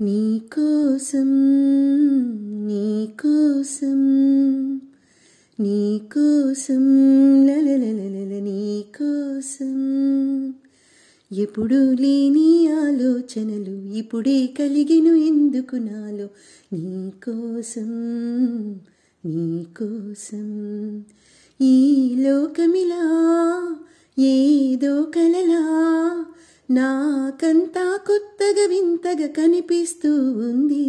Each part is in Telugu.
నీకోసం నీకోసం నీకోసం లలలలల నీకోసం ఎప్పుడు లేని ఆలోచనలు ఇప్పుడే కలిగిను ఎందుకు నాలో నీకోసం నీకోసం ఈ లోకమిలా ఏదో కలలా నాకంతా కొత్తగా వింతగా కనిపిస్తూ ఉంది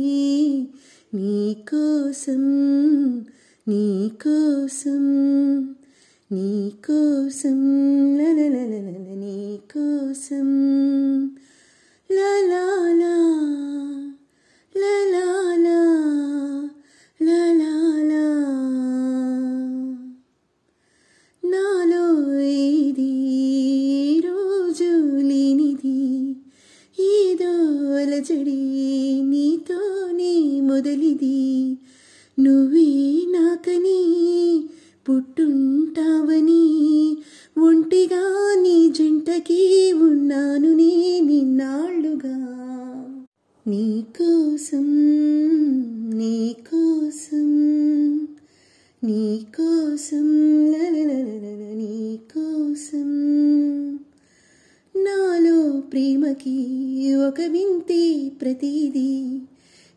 నీకోసం నీకోసం నీకోసం లలలలల నీకోసం లలాలా లలాలా లలాలా నాలో ఇది రోజు లేనిది ఏదో అలజడి నీతోనే మొదలిది నువ్వే నాకని పుట్టుంటావని ఒంటిగా నీ జంటకి ఉన్నాను నిన్నాళ్ళుగా నీకోసం నీకోసం నీకోసం లలలలల నీకోసం నాలో ప్రేమకి ఒక వింతే ప్రతిదీ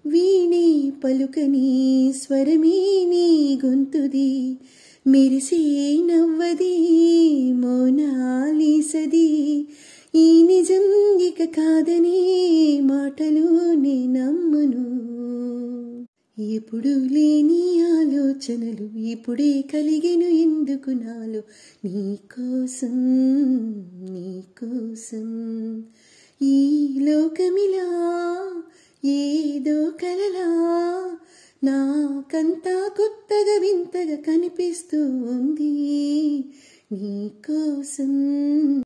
వీణే పలుకని స్వరమే నీ గొంతుది మెరిసే నవ్వది మోనాలిసది ఈ నిజం ఇక కాదనే మాటలు నే నమ్మను ఎప్పుడు లేని ఆలోచనలు ఇప్పుడే కలిగెను ఎందుకు నాలో నీకోసం నీకోసం ఈ లోకమిలా ఏదో కలలా నాకంతా కొత్తగా వింతగా కనిపిస్తూ ఉంది నీకోసం